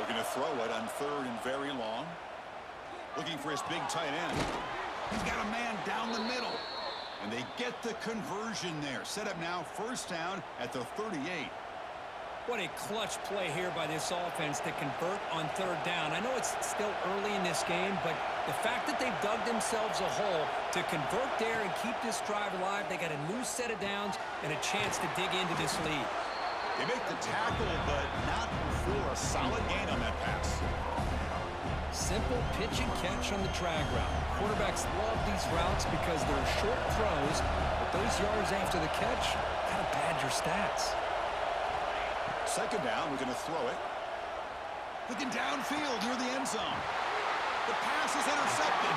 Looking to throw it on third and very long. Looking for his big tight end. He's got a man down the middle. And they get the conversion there. Set up now, first down at the 38. What a clutch play here by this offense to convert on third down. I know it's still early in this game, but the fact that they've dug themselves a hole to convert there and keep this drive alive, they got a new set of downs and a chance to dig into this lead. They make the tackle, but not before a solid gain on that pass. Simple pitch and catch on the drag route. Quarterbacks love these routes because they're short throws, but those yards after the catch gotta pad your stats. Second down, we're going to throw it. Looking downfield near the end zone. The pass is intercepted.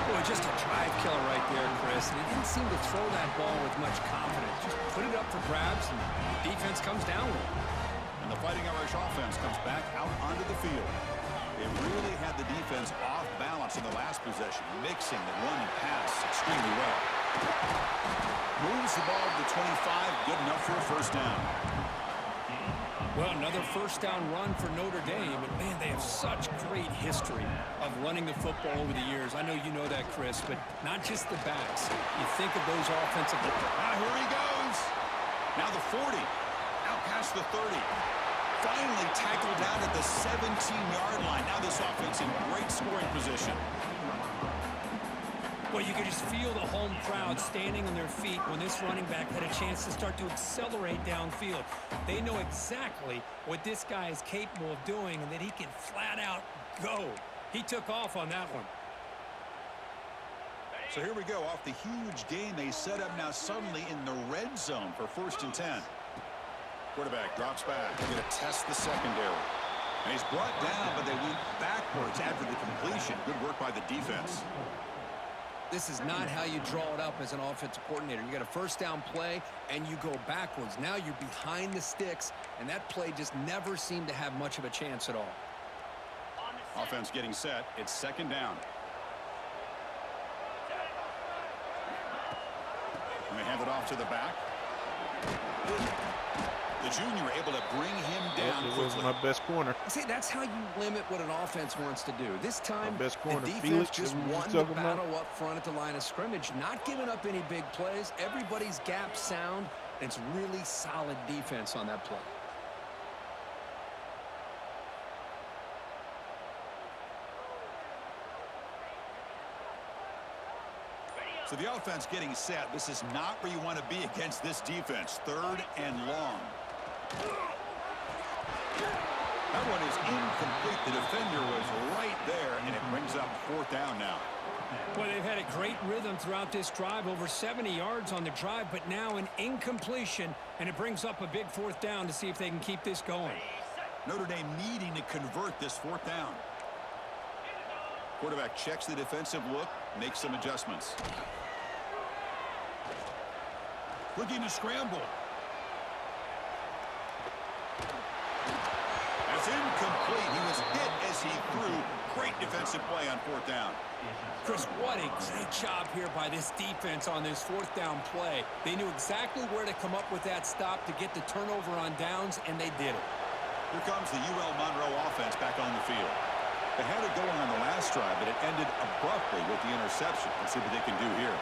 Boy, just a drive killer right there, Chris. And he didn't seem to throw that ball with much confidence. Just put it up for grabs, and the defense comes down with it. And the Fighting Irish offense comes back out onto the field. They really had the defense off balance in the last possession, mixing the run and pass extremely well. Moves the ball to the 25, good enough for a first down. Well, another first down run for Notre Dame. And, man, they have such great history of running the football over the years. I know you know that, Chris, but not just the backs. You think of those offensive... Here he goes. Now the 40. Out past the 30. Finally tackled down at the 17-yard line. Now this offense in great scoring position. Well, you could just feel the home crowd standing on their feet when this running back had a chance to start to accelerate downfield. They know exactly what this guy is capable of doing and that he can flat out go. He took off on that one. So here we go. Off the huge gain they set up now suddenly in the red zone for first and 10. Quarterback drops back. They're going to test the secondary. And he's brought down, but they went backwards after the completion. Good work by the defense. This is not how you draw it up as an offensive coordinator. You got a first down play, and you go backwards. Now you're behind the sticks, and that play just never seemed to have much of a chance at all. Offense getting set. It's second down. And they hand it off to the back. The junior able to bring him down quickly. This was my best corner. See, that's how you limit what an offense wants to do. This time, my best corner, the defense Felix, just won the battle up front at the line of scrimmage, not giving up any big plays. Everybody's gap sound, and it's really solid defense on that play. So the offense getting set. This is not where you want to be against this defense. Third and long. That one is incomplete. The defender was right there, and it brings up fourth down now. Boy, they've had a great rhythm throughout this drive, over 70 yards on the drive, but now an incompletion, and it brings up a big fourth down to see if they can keep this going. Notre Dame needing to convert this fourth down. Quarterback checks the defensive look, makes some adjustments. Looking to scramble. That's incomplete. He was hit as he threw. Great defensive play on fourth down. Chris, what a great job here by this defense on this fourth down play. They knew exactly where to come up with that stop to get the turnover on downs, and they did it. Here comes the UL Monroe offense back on the field. They had it going on the last drive, but it ended abruptly with the interception. Let's see what they can do here.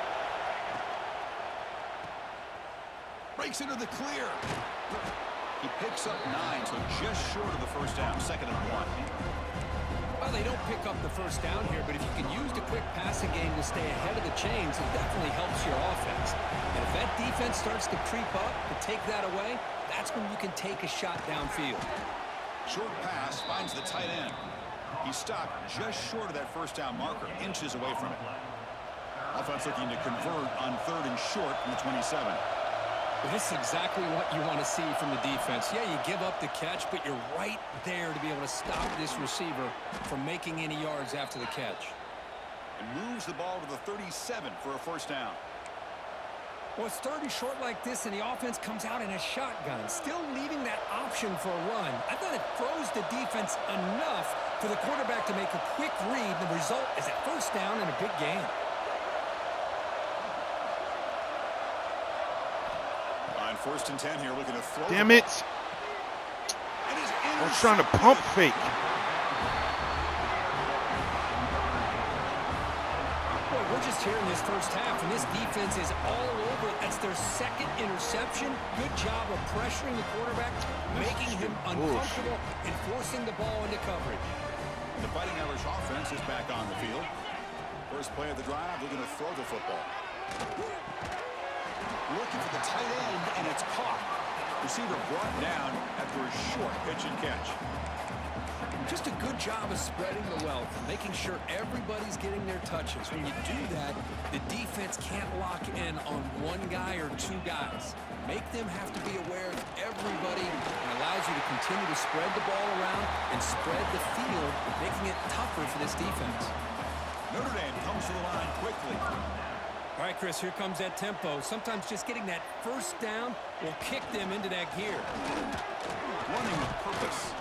Breaks into the clear. He picks up 9, so just short of the first down, second and 1. Well, they don't pick up the first down here, but if you can use the quick passing game to stay ahead of the chains, it definitely helps your offense. And if that defense starts to creep up to take that away, that's when you can take a shot downfield. Short pass finds the tight end. He stopped just short of that first down marker, inches away from it. Offense looking to convert on third and short from the 27. Well, this is exactly what you want to see from the defense. Yeah, you give up the catch, but you're right there to be able to stop this receiver from making any yards after the catch. And moves the ball to the 37 for a first down. Well, it's third and short like this, and the offense comes out in a shotgun, still leaving that option for a run. I thought it froze the defense enough for the quarterback to make a quick read. The result is a first down and a big gain. On first and 10 here, looking to throw. Damn it. I was trying to pump fake. Boy, we're just here in this first half, and this defense is all over. That's their second interception. Good job of pressuring the quarterback, making him uncomfortable, and forcing the ball into coverage. The Fighting Irish offense is back on the field. First play of the drive, looking to throw the football. Looking for the tight end, and it's caught. Receiver brought down after a short pitch and catch. Just a good job of spreading the wealth, making sure everybody's getting their touches. When you do that, the defense can't lock in on one guy or two guys. Make them have to be aware of everybody, and allows you to continue to spread the ball around and spread the field, making it tougher for this defense. Notre Dame comes to the line quickly. All right, Chris, here comes that tempo. Sometimes just getting that first down will kick them into that gear. Running with purpose.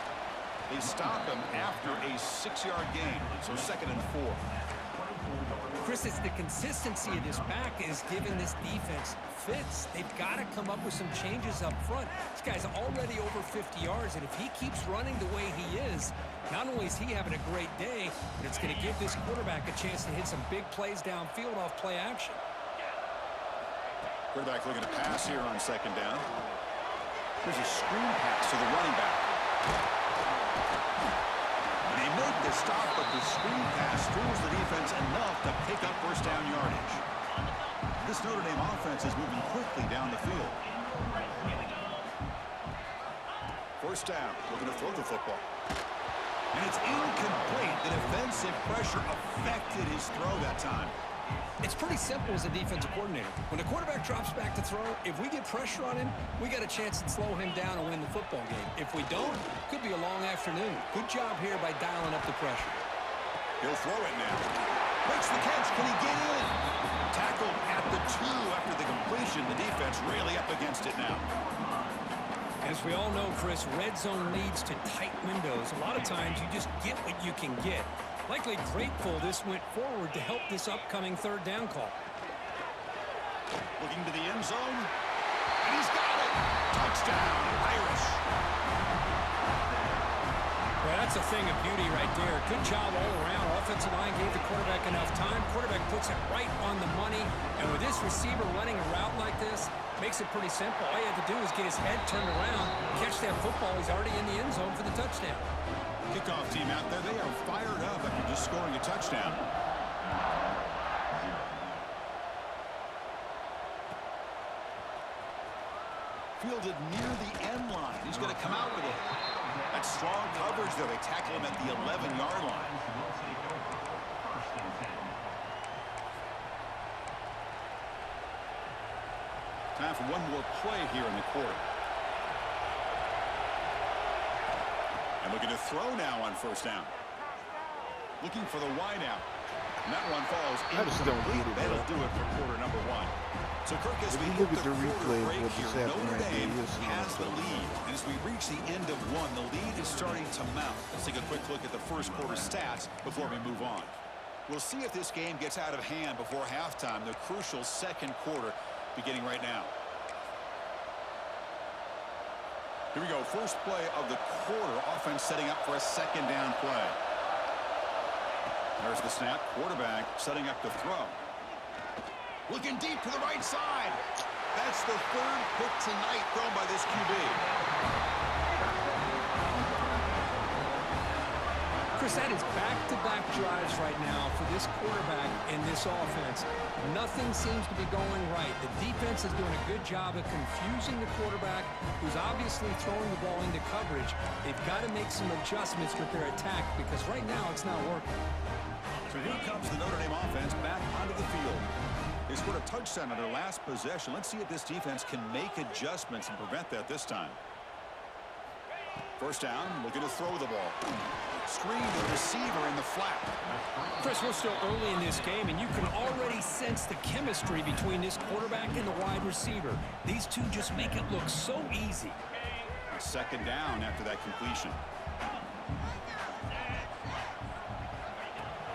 They stop him after a 6-yard gain, so 2nd and 4. Chris, it's the consistency of this back is giving this defense fits. They've got to come up with some changes up front. This guy's already over 50 yards, and if he keeps running the way he is, not only is he having a great day, but it's going to give this quarterback a chance to hit some big plays downfield off play action. Quarterback looking to pass here on 2nd down. There's a screen pass to the running back. And they make the stop, but the screen pass fools the defense enough to pick up first down yardage. This Notre Dame offense is moving quickly down the field. First down, looking to throw the football. And it's incomplete. The defensive pressure affected his throw that time. It's pretty simple as a defensive coordinator. When the quarterback drops back to throw, if we get pressure on him, we got a chance to slow him down and win the football game. If we don't, it could be a long afternoon. Good job here by dialing up the pressure. He'll throw it now. Makes the catch. Can he get in? Tackled at the 2 after the completion. The defense really up against it now. As we all know, Chris, red zone leads to tight windows. A lot of times you just get what you can get. Likely grateful this went forward to help this upcoming 3rd down call. Looking to the end zone. And he's got it. Touchdown, Irish. Well, that's a thing of beauty right there. Good job all around. Offensive line gave the quarterback enough time. Quarterback puts it right on the money. And with this receiver running a route like this, makes it pretty simple. All you have to do is get his head turned around, catch that football. He's already in the end zone for the touchdown. Kickoff team out there. They are fired up after just scoring a touchdown. Fielded near the end line. He's going to come out with it. That's strong coverage there. They tackle him at the 11-yard line. Time for one more play here in the quarter. And looking to throw now on first down. Looking for the wide out. And that one falls incomplete. That'll do it for quarter number 1. So, Kirk, as we look hit at the the replay quarter of break what here, just happened Notre right there, Dame you'll see has the what's up. lead. And as we reach the end of 1, the lead is starting to mount. Let's take a quick look at the first quarter stats before we move on. We'll see if this game gets out of hand before halftime, the crucial 2nd quarter beginning right now. Here we go, first play of the quarter. Offense setting up for a 2nd down play. There's the snap. Quarterback setting up to throw. Looking deep to the right side. That's the 3rd pick tonight thrown by this QB. Chris, that is back-to-back drives right now for this quarterback and this offense. Nothing seems to be going right. The defense is doing a good job of confusing the quarterback, who's obviously throwing the ball into coverage. They've got to make some adjustments with their attack because right now it's not working. So here comes the Notre Dame offense back onto the field. They scored a touchdown on their last possession. Let's see if this defense can make adjustments and prevent that this time. First down, looking to throw the ball. Screen to the receiver in the flat. Chris, we're still early in this game, and you can already sense the chemistry between this quarterback and the wide receiver. These two just make it look so easy. 2nd down after that completion.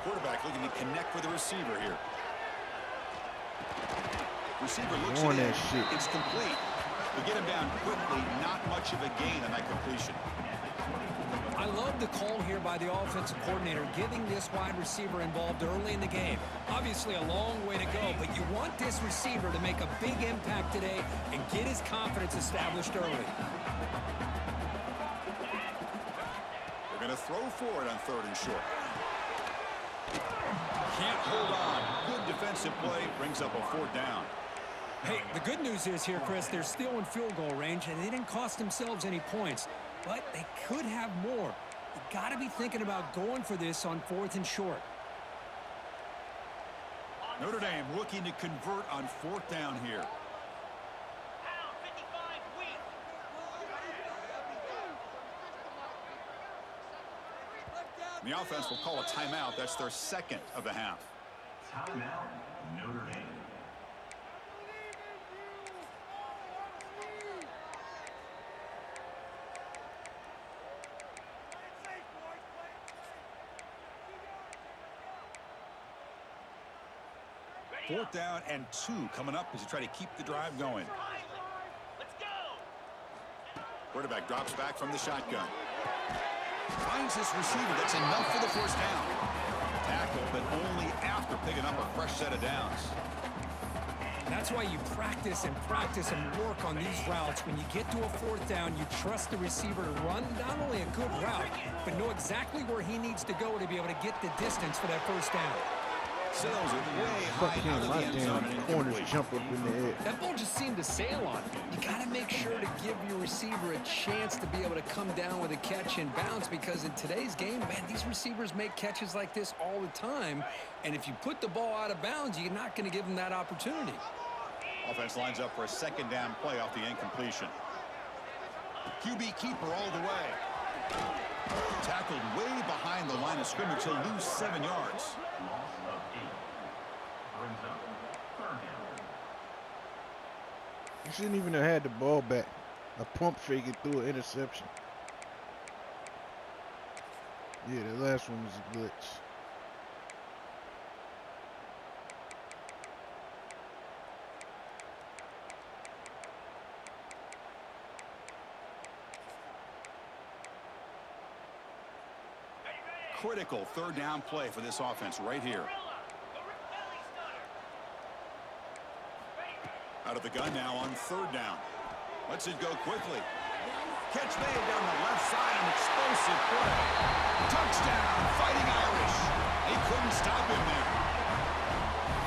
Quarterback looking to connect with the receiver here. Receiver looks at it. It's complete. To get him down quickly, not much of a gain on that completion. I love the call here by the offensive coordinator, getting this wide receiver involved early in the game. Obviously a long way to go, but you want this receiver to make a big impact today and get his confidence established early. They're going to throw for it on 3rd and short. Can't hold on. Good defensive play, brings up a 4th down. Hey, the good news is here, Chris, they're still in field goal range, and they didn't cost themselves any points. But they could have more. You got to be thinking about going for this on 4th and short. Notre Dame looking to convert on 4th down here. The offense will call a timeout. That's their 2nd of the half. Timeout, Notre Dame. Fourth down and 2 coming up as you try to keep the drive going. Let's go. Quarterback drops back from the shotgun. Finds this receiver. That's enough for the 1st down. Tackle, but only after picking up a fresh set of downs. That's why you practice and work on these routes. When you get to a 4th down, you trust the receiver to run not only a good route, but know exactly where he needs to go to be able to get the distance for that 1st down. Sails it way high out of the end zone and corners incomplete. jump up in the air. That ball just seemed to sail on. You got to make sure to give your receiver a chance to be able to come down with a catch and bounce, because in today's game, man, these receivers make catches like this all the time. And if you put the ball out of bounds, you're not going to give them that opportunity. Offense lines up for a 2nd down play off the incompletion. QB keeper all the way. Tackled way behind the line of scrimmage. He'll lose 7 yards. Loss of 8. Brings up 3rd down. You shouldn't even have had the ball back. A pump fake it through an interception. Yeah, the last one was a glitch. Critical 3rd down play for this offense right here. Out of the gun now on 3rd down. Lets it go quickly. Catch made down the left side, an explosive play. Touchdown, Fighting Irish. They couldn't stop him there.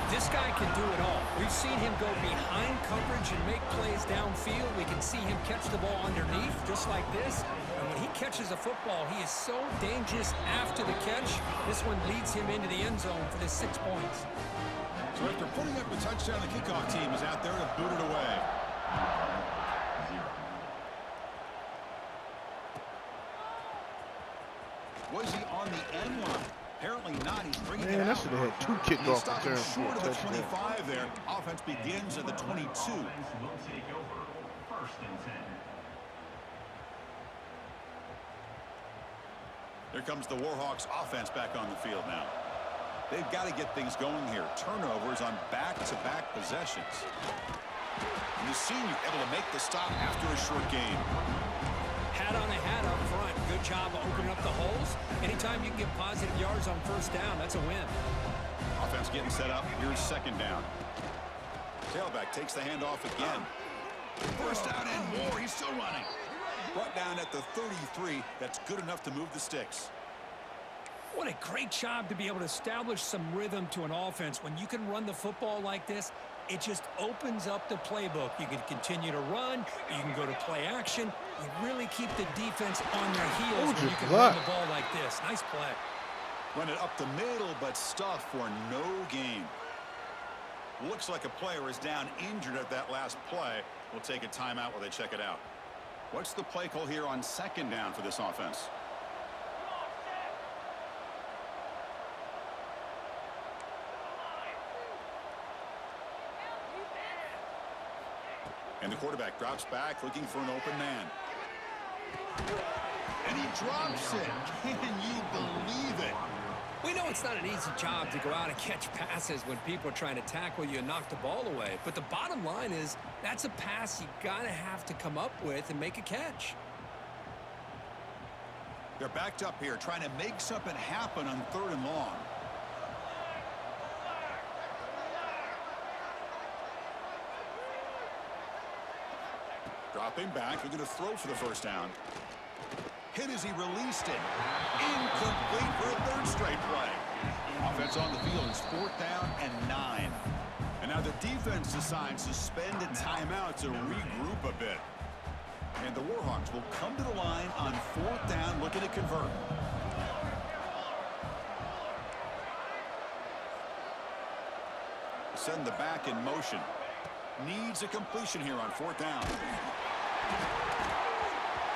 This guy can do it all. We've seen him go behind coverage and make plays downfield. We can see him catch the ball underneath, just like this. And when he catches a football, he is so dangerous after the catch. This one leads him into the end zone for the 6 points. So after putting up the touchdown, the kickoff team is out there to boot it away. Was he on the end line? Apparently not. He's bringing it Man, I out. should have had 2 He kickoff stopped returns for short a of the touchdown. 25 there. Offense begins at the 22. Offense will take over 1st and 10. Here comes the Warhawks offense back on the field now. They've got to get things going here. Turnovers on back-to-back possessions. And the senior able to make the stop after a short game. Hat on a hat up front. Good job of opening up the holes. Anytime you can get positive yards on 1st down, that's a win. Offense getting set up. Here's 2nd down. Tailback takes the handoff again. 1st down and more. He's still running. Brought down at the 33. That's good enough to move the sticks. What a great job to be able to establish some rhythm to an offense. When you can run the football like this, it just opens up the playbook. You can continue to run. You can go to play action. You really keep the defense on their heels when you can run the ball like this. Nice play. Run it up the middle, but stuff for no gain. Looks like a player is down injured at that last play. We'll take a timeout while they check it out. What's the play call here on 2nd down for this offense? And the quarterback drops back looking for an open man. And he drops it. Can you believe it? We know it's not an easy job to go out and catch passes when people are trying to tackle you and knock the ball away. But the bottom line is that's a pass you gotta have to come up with and make a catch. They're backed up here trying to make something happen on 3rd and long. Dropping back, they're going to throw for the first down. Hit as he released it. Incomplete for a 3rd straight play. Offense on the field is 4th down and 9. And now the defense decides to spend a timeout to regroup a bit. And the Warhawks will come to the line on 4th down looking to convert. Send the back in motion. Needs a completion here on 4th down.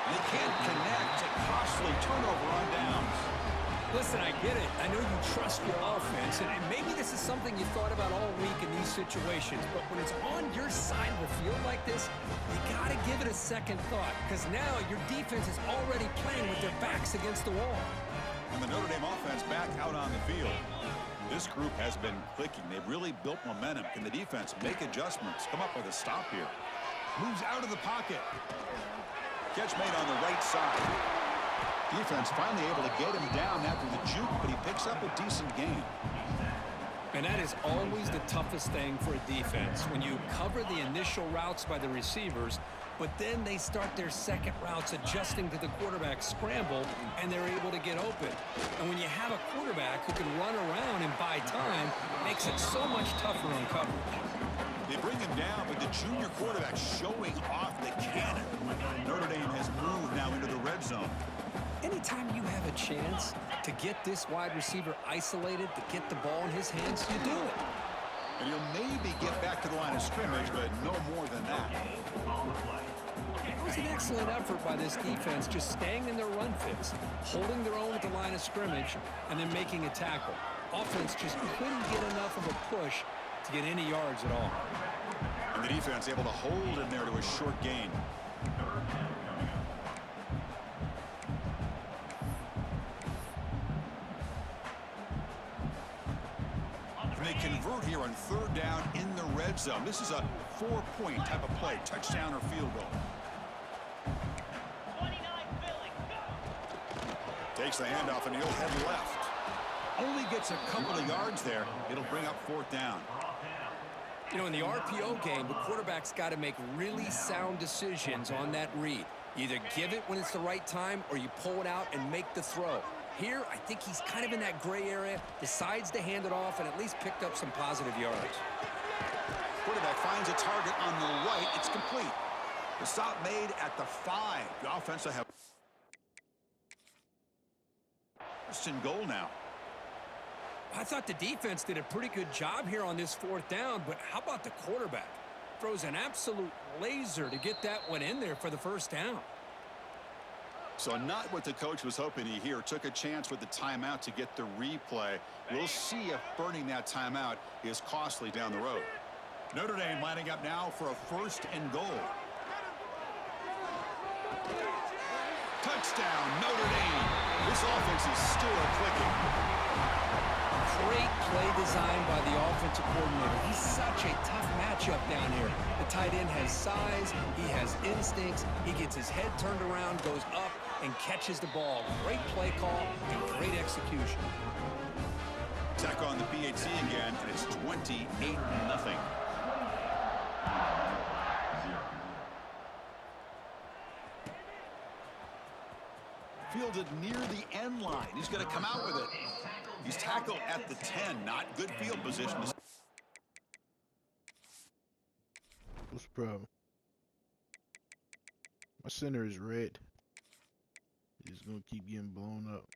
They can't connect. A costly turnover on downs. Listen, I get it. I know you trust your offense, and maybe this is something you thought about all week in these situations, but when it's on your side of the field like this, you got to give it a second thought, because now your defense is already playing with their backs against the wall. And the Notre Dame offense back out on the field. This group has been clicking. They've really built momentum. Can the defense make adjustments? Come up with a stop here. Moves out of the pocket. Catch made on the right side. Defense finally able to get him down after the juke, but he picks up a decent gain. And that is always the toughest thing for a defense, when you cover the initial routes by the receivers, but then they start their second routes adjusting to the quarterback scramble, and they're able to get open. And when you have a quarterback who can run around and buy time, it makes it so much tougher on coverage. They bring him down, but the junior quarterback showing off the cannon. Notre Dame has moved now into the red zone. Anytime you have a chance to get this wide receiver isolated, to get the ball in his hands, you do it. And he'll maybe get back to the line of scrimmage, but no more than that. It was an excellent effort by this defense, just staying in their run fits, holding their own at the line of scrimmage, and then making a tackle. Offense just couldn't get enough of a push to get any yards at all. And the defense able to hold him there to a short gain. And they convert here on 3rd down in the red zone. This is a 4-point type of play, touchdown or field goal. Takes the handoff and he'll head left. Only gets a couple of yards there. It'll bring up 4th down. You know, in the RPO game, the quarterback's got to make really sound decisions on that read. You either give it when it's the right time or you pull it out and make the throw. Here, I think he's kind of in that gray area, decides to hand it off and at least picked up some positive yards. Quarterback finds a target on the right. It's complete. The stop made at the 5. The offense will have first and goal now. I thought the defense did a pretty good job here on this 4th down, but how about the quarterback? Throws an absolute laser to get that one in there for the first down. So not what the coach was hoping to hear. Took a chance with the timeout to get the replay. We'll see if burning that timeout is costly down the road. Notre Dame lining up now for a first and goal. Touchdown, Notre Dame. This offense is still clicking. Great play design by the offensive coordinator. He's such a tough matchup down here. The tight end has size, he has instincts, he gets his head turned around, goes up, and catches the ball. Great play call and great execution. Tech on the PAT again, and it's 28-0. Fielded near the end line. He's going to come out with it. He's tackled at the 10. Not good field position. What's the problem? My center is red. It's gonna keep getting blown up.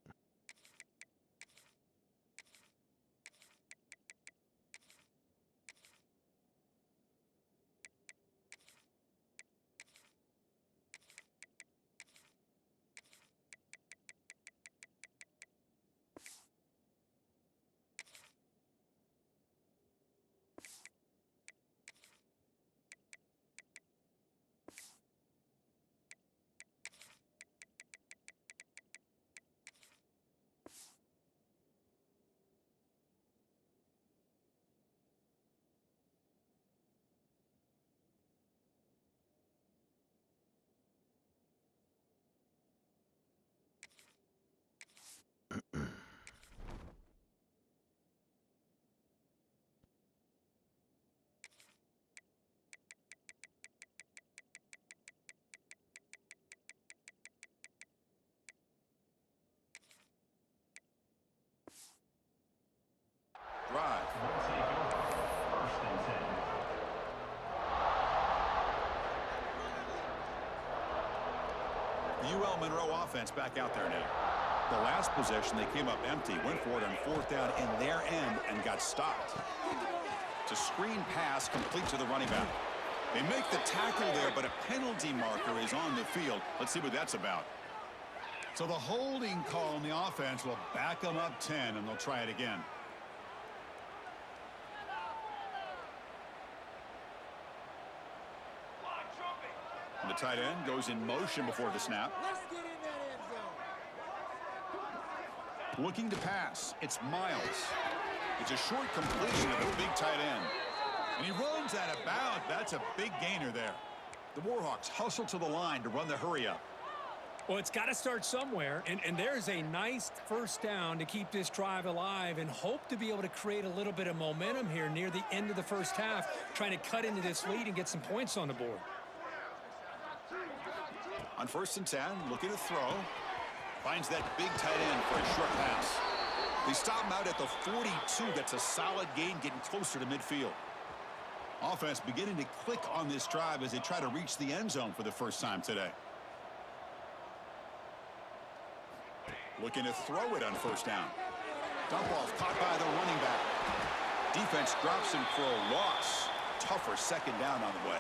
The UL Monroe offense back out there now. The last possession, they came up empty, went for it on 4th down in their end and got stopped. It's a screen pass complete to the running back. They make the tackle there, but a penalty marker is on the field. Let's see what that's about. So the holding call on the offense will back them up 10, and they'll try it again. And the tight end goes in motion before the snap. Let's get in that end zone. Looking to pass. It's Miles. It's a short completion of the big tight end. And he runs out of bounds. That's a big gainer there. The Warhawks hustle to the line to run the hurry up. Well, it's got to start somewhere, and there's a nice first down to keep this drive alive and hope to be able to create a little bit of momentum here near the end of the first half, trying to cut into this lead and get some points on the board. On 1st and 10, looking to throw. Finds that big tight end for a short pass. They stop him out at the 42. That's a solid gain, getting closer to midfield. Offense beginning to click on this drive as they try to reach the end zone for the first time today. Looking to throw it on 1st down. Dump off caught by the running back. Defense drops him for a loss. Tougher 2nd down on the way.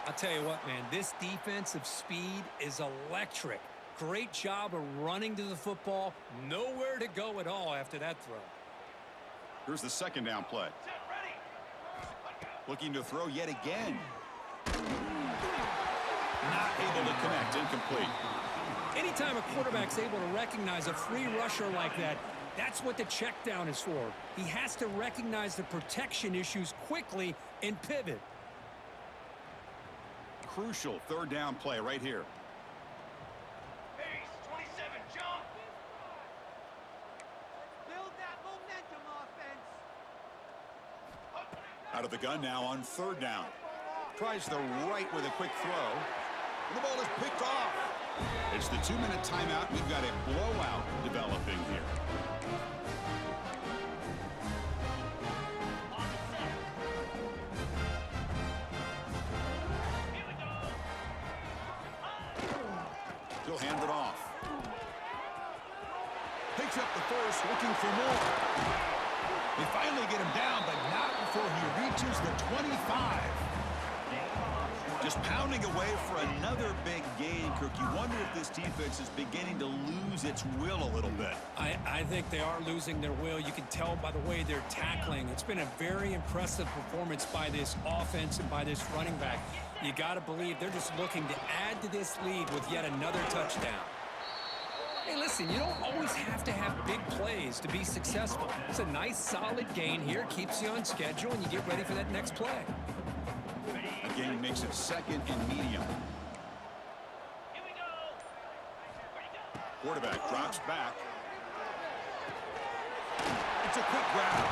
I'll tell you what, man, this defensive speed is electric. Great job of running to the football. Nowhere to go at all after that throw. Here's the 2nd down play. Looking to throw yet again. Not able to connect. Incomplete. Anytime a quarterback's able to recognize a free rusher like that, that's what the check down is for. He has to recognize the protection issues quickly and pivot. Crucial 3rd down play right here. Base 27, jump. Build that momentum, offense. Out of the gun now on 3rd down. Tries the right with a quick throw. And the ball is picked off. It's the 2-minute timeout. We've got a blowout developing here. He'll hand it off. Picks up the first, looking for more. They finally get him down, but not before he reaches the 25. Just pounding away for another big gain, Kirk. You wonder if this defense is beginning to lose its will a little bit. I think they are losing their will. You can tell by the way they're tackling. It's been a very impressive performance by this offense and by this running back. You got to believe they're just looking to add to this lead with yet another touchdown. Hey, listen, you don't always have to have big plays to be successful. It's a nice, solid gain here. Keeps you on schedule, and you get ready for that next play. The gain makes it 2nd and medium. Quarterback drops back. It's a quick grab.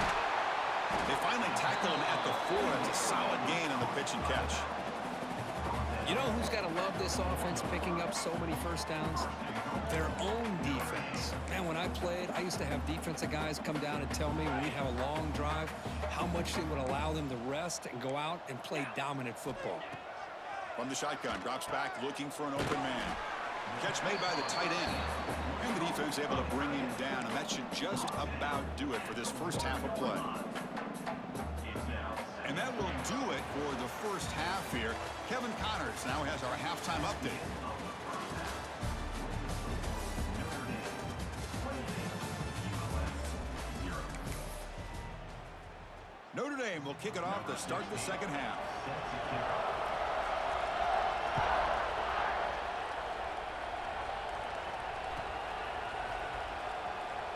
They finally tackle him at the 4. It's a solid gain on the pitch and catch. You know who's got to love this offense picking up so many first downs? Their own defense. Man, when I played, I used to have defensive guys come down and tell me when we'd have a long drive how much it would allow them to rest and go out and play dominant football. From the shotgun, drops back looking for an open man. Catch made by the tight end. And the defense able to bring him down, and that should just about do it for this first half of play. And that will do it for the first half here. Kevin Connors now has our halftime update. Notre Dame will kick it off to start the second half.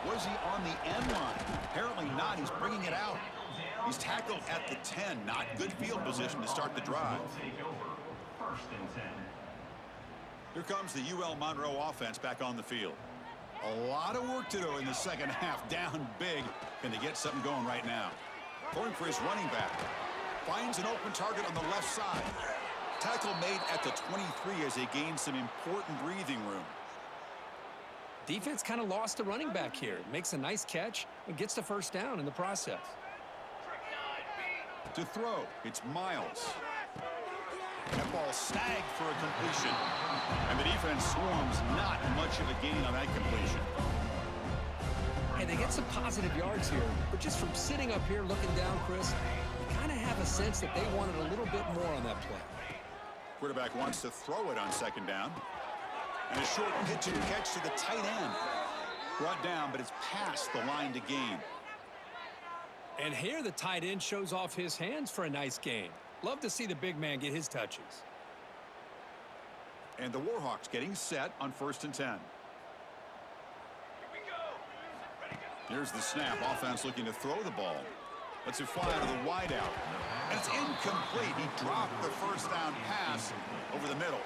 Was he on the end line? Apparently not. He's bringing it out. He's tackled at the 10. Not good field position to start the drive. Here comes the UL Monroe offense back on the field. A lot of work to do in the second half. Down big. Can they get something going right now? Going for his running back. Finds an open target on the left side. Tackle made at the 23 as they gain some important breathing room. Defense kind of lost the running back here. Makes a nice catch and gets the first down in the process. To throw, it's Miles. That ball snagged for a completion. And the defense swarms not much of a gain on that completion. And they get some positive yards here, but just from sitting up here looking down, Chris, you kind of have a sense that they wanted a little bit more on that play. Quarterback wants to throw it on second down. And a short pitch and catch to the tight end. Brought down, but it's past the line to gain. And here the tight end shows off his hands for a nice gain. Love to see the big man get his touches. And the Warhawks getting set on 1st and 10. Here's the snap. Offense looking to throw the ball. Lets it fly out of the wideout. And it's incomplete. He dropped the first down pass over the middle.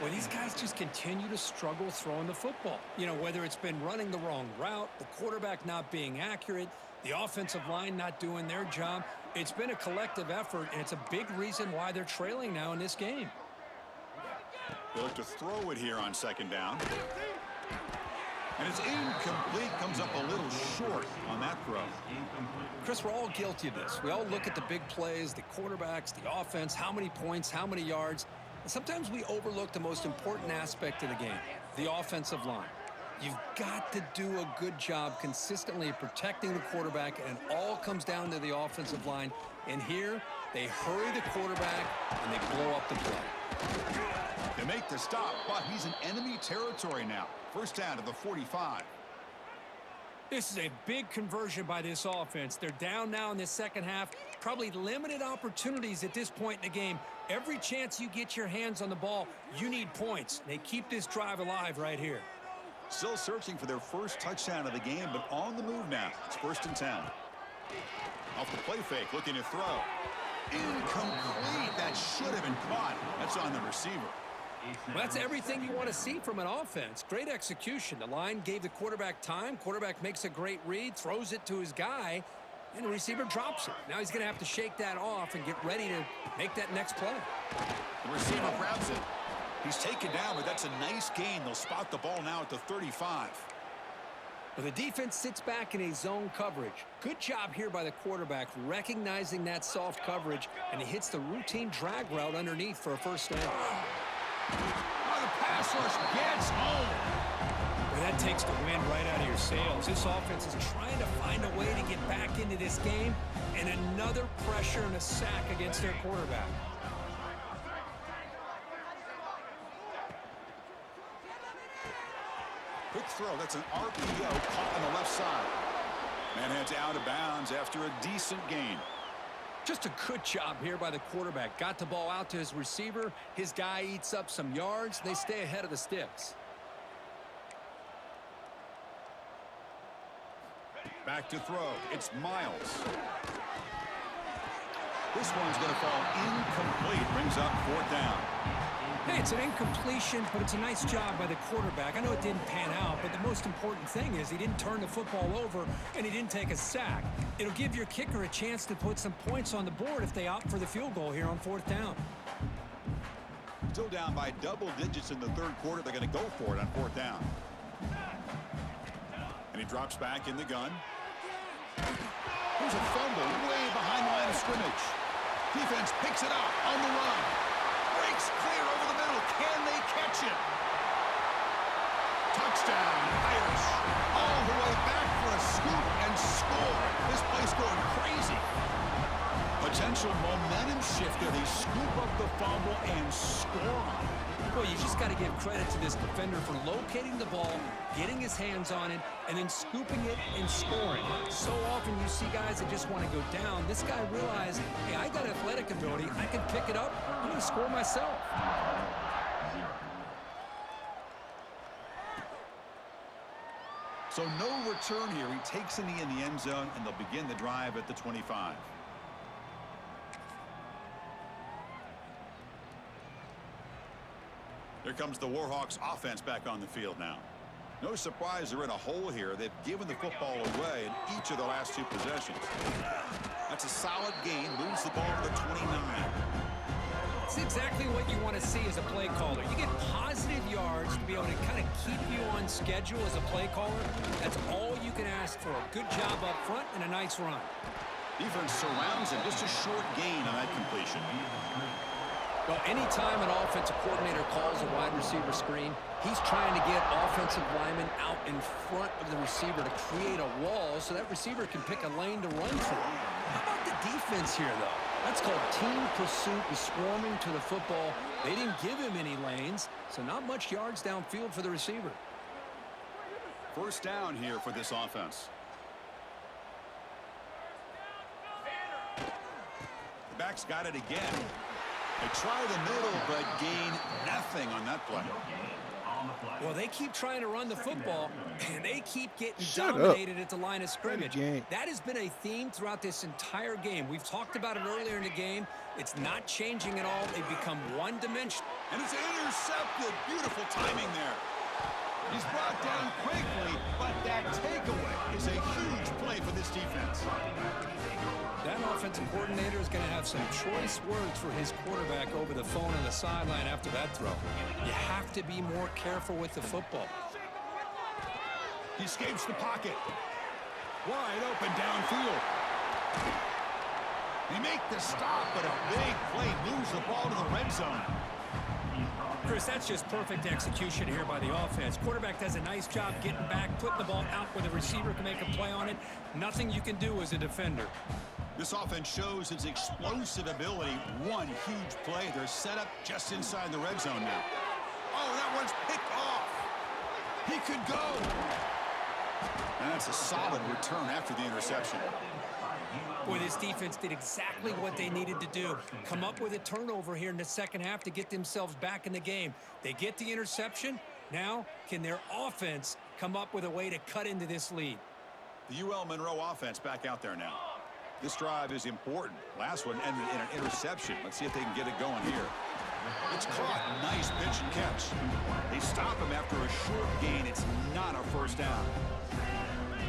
Well, these guys just continue to struggle throwing the football. You know, whether it's been running the wrong route, the quarterback not being accurate, the offensive line not doing their job. It's been a collective effort, and it's a big reason why they're trailing now in this game. They look to throw it here on second down. And it's incomplete. Comes up a little short on that throw. Chris, we're all guilty of this. We all look at the big plays, the quarterbacks, the offense, how many points, how many yards. And sometimes we overlook the most important aspect of the game, the offensive line. You've got to do a good job consistently protecting the quarterback, and it all comes down to the offensive line. And here, they hurry the quarterback, and they blow up the play. They make the stop, but he's in enemy territory now. First down to the 45. This is a big conversion by this offense. They're down now in the second half. Probably limited opportunities at this point in the game. Every chance you get your hands on the ball, you need points. They keep this drive alive right here. Still searching for their first touchdown of the game, but on the move now. It's 1st and 10. Off the play fake, looking to throw. Incomplete. That should have been caught. That's on the receiver. Well, that's everything you want to see from an offense. Great execution. The line gave the quarterback time. Quarterback makes a great read, throws it to his guy, and the receiver drops it. Now he's going to have to shake that off and get ready to make that next play. The receiver grabs it. He's taken down, but that's a nice gain. They'll spot the ball now at the 35. Well, the defense sits back in a zone coverage. Good job here by the quarterback, recognizing that soft coverage, and he hits the routine drag route underneath for a first down. Oh, the pass rush gets home. Well, that takes the wind right out of your sails. This offense is trying to find a way to get back into this game, and another pressure and a sack against their quarterback. Quick throw. That's an RPO caught on the left side. Man heads out of bounds after a decent gain. Just a good job here by the quarterback. Got the ball out to his receiver. His guy eats up some yards. They stay ahead of the sticks. Back to throw. It's Miles. This one's going to fall incomplete. Brings up 4th down. Hey, it's an incompletion, but it's a nice job by the quarterback. I know it didn't pan out, but the most important thing is he didn't turn the football over and he didn't take a sack. It'll give your kicker a chance to put some points on the board if they opt for the field goal here on 4th down. Still down by double digits in the third quarter. They're going to go for it on 4th down. And he drops back in the gun. There's a fumble way behind the line of scrimmage. Defense picks it up on the run. Breaks clear over the middle. Can they catch it? Touchdown, Irish. All the way back for a scoop and score. This place going crazy. Potential momentum shifter. They scoop up the fumble and score on it. Well, you just got to give credit to this defender for locating the ball, getting his hands on it, and then scooping it and scoring. So often you see guys that just want to go down. This guy realized, hey, I got athletic ability. I can pick it up. I'm going to score myself. So no return here. He takes a knee in the end zone, and they'll begin the drive at the 25. Here comes the Warhawks offense back on the field now. No surprise they're in a hole here. They've given the football away in each of the last 2 possessions. That's a solid gain. Moves the ball to the 29. It's exactly what you want to see as a play caller. You get positive yards to be able to kind of keep you on schedule as a play caller. That's all you can ask for. A good job up front and a nice run. Defense surrounds him. Just a short gain on that completion. Well, anytime an offensive coordinator calls a wide receiver screen, he's trying to get offensive linemen out in front of the receiver to create a wall so that receiver can pick a lane to run through. How about the defense here, though? That's called team pursuit and swarming to the football. They didn't give him any lanes, so not much yards downfield for the receiver. First down here for this offense. The back's got it again. They try the middle, but gain nothing on that play. Well, they keep trying to run the football, and they keep getting Shut dominated at the line of scrimmage. game. That has been a theme throughout this entire game. We've talked about it earlier in the game. It's not changing at all. They've become one-dimensional. And it's intercepted. Beautiful timing there. He's brought down quickly, but that takeaway is a huge play for this defense. That offensive coordinator is going to have some choice words for his quarterback over the phone on the sideline after that throw. You have to be more careful with the football. He escapes the pocket. Wide open downfield. They make the stop, but a big play moves the ball to the red zone. Chris, that's just perfect execution here by the offense. Quarterback does a nice job getting back, putting the ball out where the receiver can make a play on it. Nothing you can do as a defender. This offense shows its explosive ability. One huge play. They're set up just inside the red zone now. Oh, that one's picked off. He could go. And that's a solid return after the interception. Boy, this defense did exactly what they needed to do. Come up with a turnover here in the second half to get themselves back in the game. They get the interception. Now, can their offense come up with a way to cut into this lead? The UL Monroe offense back out there now. This drive is important. Last one ended in an interception. Let's see if they can get it going here. It's caught. Nice pitch and catch. They stop him after a short gain. It's not a first down.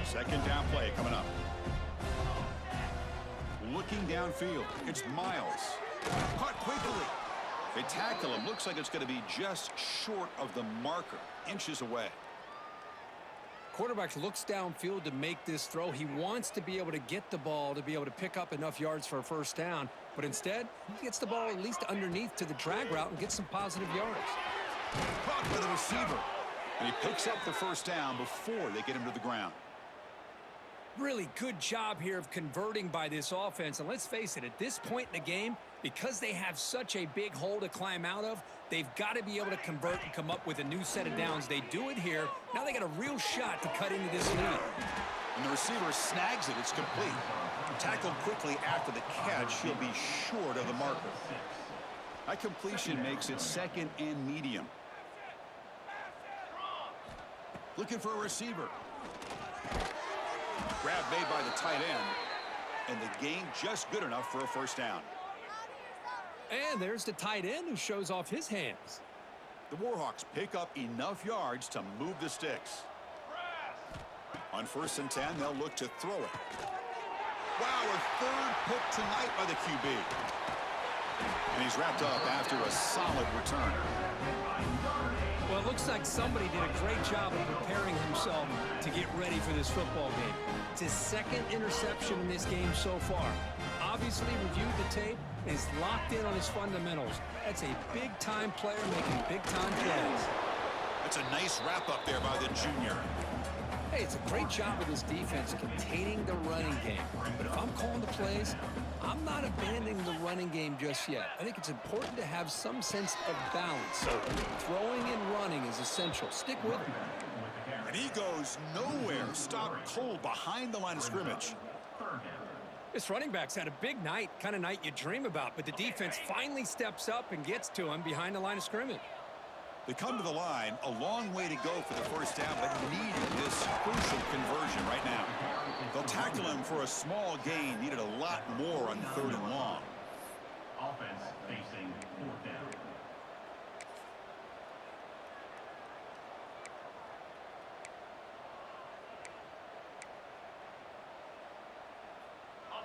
Second down play coming up. Looking downfield. It's Miles. Caught quickly. They tackle him. Looks like it's going to be just short of the marker. Inches away. Quarterback looks downfield to make this throw. He wants to be able to get the ball to be able to pick up enough yards for a first down. But instead, he gets the ball at least underneath to the drag route and gets some positive yards. Caught by the receiver. And he picks up the first down before they get him to the ground. Really good job here of converting by this offense. And let's face it, at this point in the game, because they have such a big hole to climb out of, they've got to be able to convert and come up with a new set of downs. They do it here. Now they got a real shot to cut into this lead. And the receiver snags it. It's complete. Tackled quickly after the catch. He'll be short of the marker. That completion makes it second and medium. Looking for a receiver. Grab made by the tight end. And the gain just good enough for a first down. And there's the tight end who shows off his hands. The Warhawks pick up enough yards to move the sticks. On 1st and 10, they'll look to throw it. Wow, a third pick tonight by the QB. And he's wrapped up after a solid return. Well, it looks like somebody did a great job of preparing himself to get ready for this football game. It's his second interception in this game so far. Obviously reviewed the tape and is locked in on his fundamentals. That's a big-time player making big-time plays. That's a nice wrap-up there by the junior. Hey, it's a great job of this defense containing the running game. But if I'm calling the plays, I'm not abandoning the running game just yet. I think it's important to have some sense of balance. So throwing and running is essential. Stick with it. And he goes nowhere. Stopped cold behind the line of scrimmage. This running back's had a big night, kind of night you dream about, but the defense finally steps up and gets to him behind the line of scrimmage. They come to the line, a long way to go for the first down, but needed this crucial conversion right now. They'll tackle him for a small gain, needed a lot more on 3rd and long. Offense facing 4th down.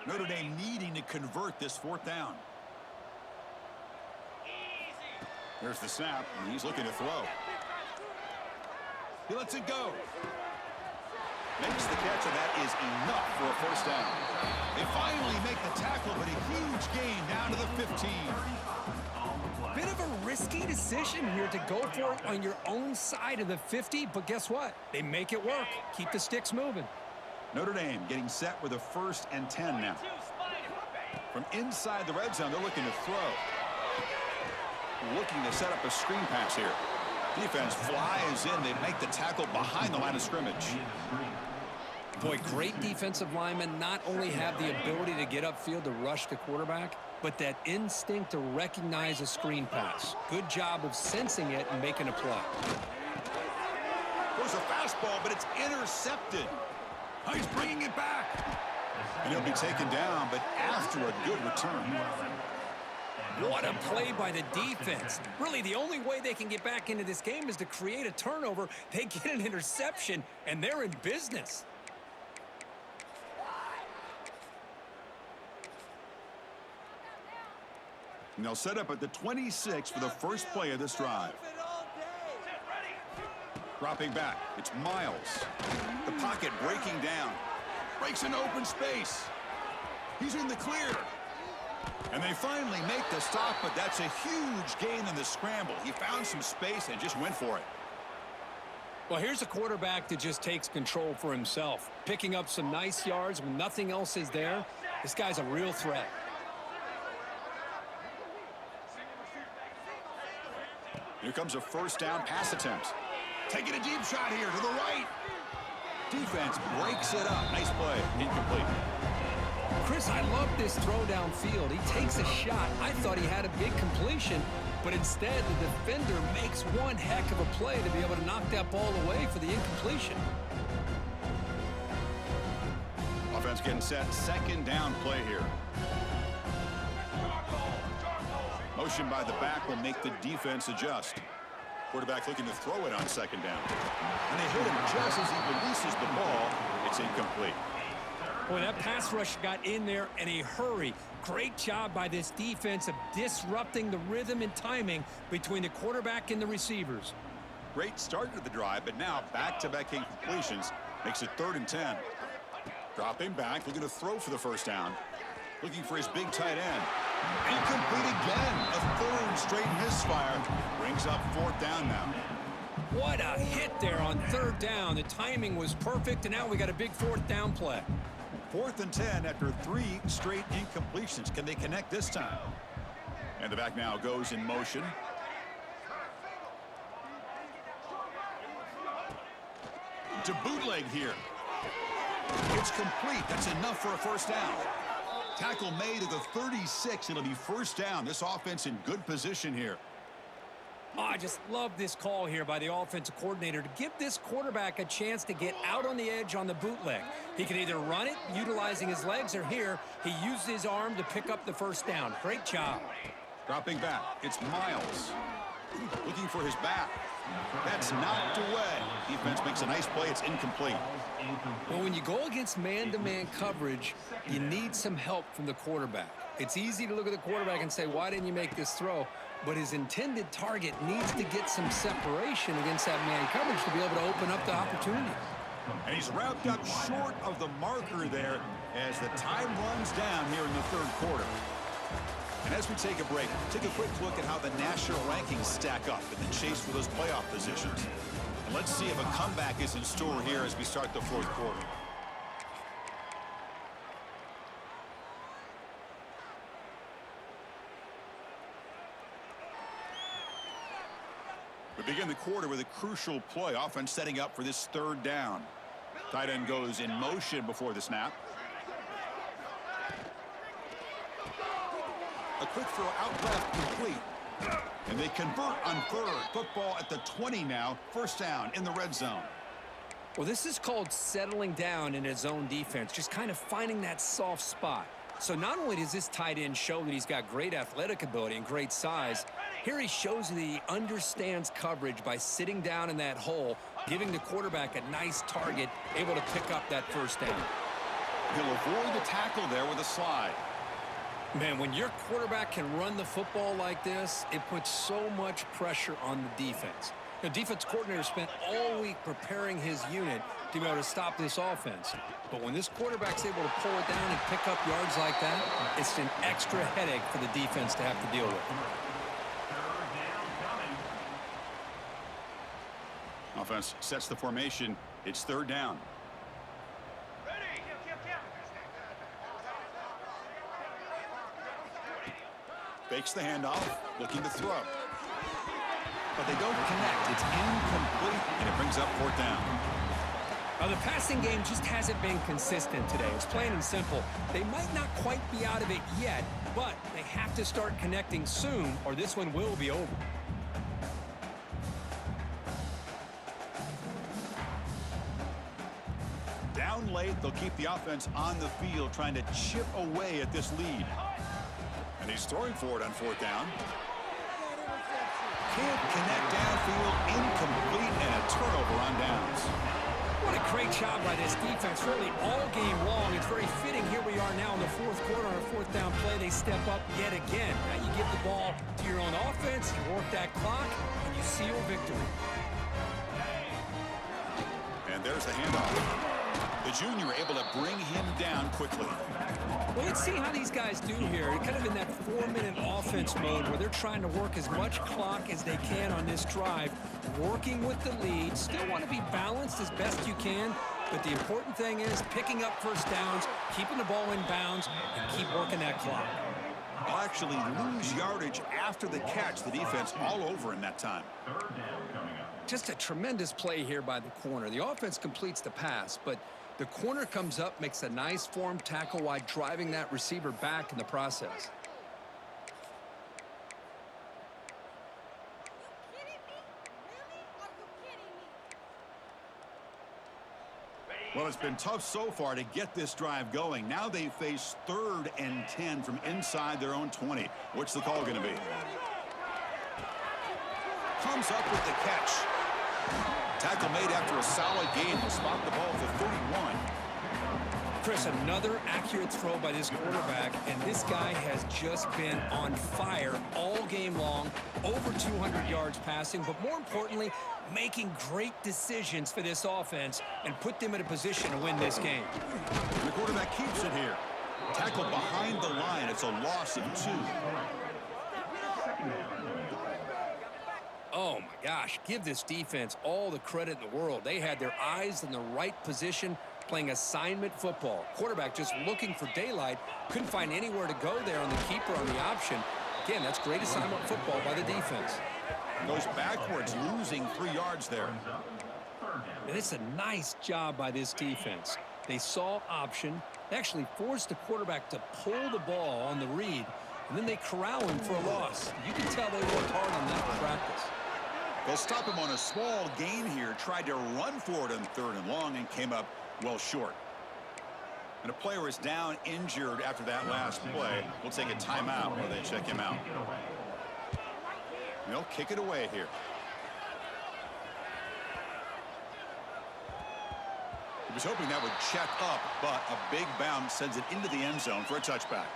Notre Dame needing to convert this 4th down. There's the snap, and he's looking to throw. He lets it go. Makes the catch, and that is enough for a first down. They finally make the tackle, but a huge gain down to the 15. risky decision here to go for it on your own side of the 50, but guess what? They make it work. Keep the sticks moving. Notre Dame getting set with a 1st and 10 now. From inside the red zone, they're looking to throw. Looking to set up a screen pass here. Defense flies in. They make the tackle behind the line of scrimmage. Boy, great defensive linemen not only have the ability to get upfield to rush the quarterback, but that instinct to recognize a screen pass. Good job of sensing it and making a play. There's a fastball, but it's intercepted. Oh, he's bringing it back. And he'll be taken down, but after a good return. What a play by the defense. Really, the only way they can get back into this game is to create a turnover. They get an interception, and they're in business. And they'll set up at the 26 for the first play of this drive. Dropping back, it's Miles. The pocket breaking down. Breaks an open space. He's in the clear. And they finally make the stop, but that's a huge gain in the scramble. He found some space and just went for it. Well, here's a quarterback that just takes control for himself. Picking up some nice yards when nothing else is there. This guy's a real threat. Here comes a 1st down pass attempt. Taking a deep shot here to the right. Defense breaks it up. Nice play. Incomplete. Chris, I love this throw downfield. He takes a shot. I thought he had a big completion, but instead the defender makes one heck of a play to be able to knock that ball away for the incompletion. Offense getting set. 2nd down play here. Motion by the back will make the defense adjust. Quarterback looking to throw it on 2nd down. And they hit him just as he releases the ball. It's incomplete. Boy, that pass rush got in there in a hurry. Great job by this defense of disrupting the rhythm and timing between the quarterback and the receivers. Great start to the drive, but now back-to-back incompletions makes it 3rd and 10. Dropping back, looking to throw for the 1st down. Looking for his big tight end. Incomplete again. A 3rd straight misfire. Brings up 4th down now. What a hit there on 3rd down. The timing was perfect, and now we got a big 4th down play. 4th and 10 after 3 straight incompletions. Can they connect this time? And the back now goes in motion. To bootleg here. It's complete. That's enough for a 1st down. Tackle made at the 36. It'll be 1st down. This offense in good position here. Oh, I just love this call here by the offensive coordinator to give this quarterback a chance to get out on the edge on the bootleg. He can either run it, utilizing his legs, or here, he used his arm to pick up the 1st down. Great job. Dropping back, it's Miles. Looking for his back. That's knocked away. Defense makes a nice play. It's incomplete. Well, when you go against man-to-man coverage, you need some help from the quarterback. It's easy to look at the quarterback and say, why didn't you make this throw? But his intended target needs to get some separation against that man coverage to be able to open up the opportunity. And he's wrapped up short of the marker there as the time runs down here in the 3rd quarter. And as we take a break, take a quick look at how the national rankings stack up in the chase for those playoff positions. And let's see if a comeback is in store here as we start the 4th quarter. We begin the quarter with a crucial play. Offense setting up for this 3rd down. Tight end goes in motion before the snap. A quick throw out left, complete. And they convert on 3rd. Football at the 20 now. 1st down in the red zone. Well, this is called settling down in his own defense, just kind of finding that soft spot. So not only does this tight end show that he's got great athletic ability and great size, here he shows that he understands coverage by sitting down in that hole, giving the quarterback a nice target, able to pick up that 1st down. He'll avoid the tackle there with a slide. Man, when your quarterback can run the football like this, it puts so much pressure on the defense. The defense coordinator spent all week preparing his unit to be able to stop this offense. But when this quarterback's able to pull it down and pick up yards like that, it's an extra headache for the defense to have to deal with. Offense sets the formation. It's third down. Fakes the handoff, looking to throw. But they don't connect. It's incomplete, and it brings up fourth down. Now, the passing game just hasn't been consistent today. It's plain and simple. They might not quite be out of it yet, but they have to start connecting soon, or this one will be over. Down late, they'll keep the offense on the field, trying to chip away at this lead. And he's throwing for it on fourth down. Can't connect downfield, incomplete, and a turnover on downs. What a great job by this defense, really all game long. It's very fitting. Here we are now in the fourth quarter on a fourth down play. They step up yet again. Now you give the ball to your own offense, you work that clock, and you seal victory. And there's the handoff. The junior able to bring him down quickly. Well, let's see how these guys do here. Kind of in that 4-minute offense mode where they're trying to work as much clock as they can on this drive, working with the lead. Still want to be balanced as best you can, but the important thing is picking up first downs, keeping the ball in bounds, and keep working that clock. They'll actually lose yardage after the catch. The defense all over in that time. Third down coming up. Just a tremendous play here by the corner. The offense completes the pass, but the corner comes up, makes a nice form tackle while driving that receiver back in the process. Well, it's been tough so far to get this drive going. Now they face 3rd and 10 from inside their own 20. What's the call going to be? Comes up with the catch. Tackle made after a solid game. He'll spot the ball for 31. Chris, another accurate throw by this quarterback, and this guy has just been on fire all game long, over 200 yards passing, but more importantly, making great decisions for this offense and put them in a position to win this game. The quarterback keeps it here. Tackled behind the line. It's a loss of 2. Oh, my gosh. Give this defense all the credit in the world. They had their eyes in the right position, playing assignment football. Quarterback just looking for daylight. Couldn't find anywhere to go there on the keeper on the option. Again, that's great assignment football by the defense. Goes backwards, losing 3 yards there. And it's a nice job by this defense. They saw option. They actually forced the quarterback to pull the ball on the read, and then they corral him for a loss. You can tell they worked hard on that in practice. They'll stop him on a small gain here. Tried to run for it on 3rd and long and came up well short. And a player is down injured after that last play. We'll take a timeout while they check him out. They'll kick it away here. He was hoping that would check up, but a big bounce sends it into the end zone for a touchback.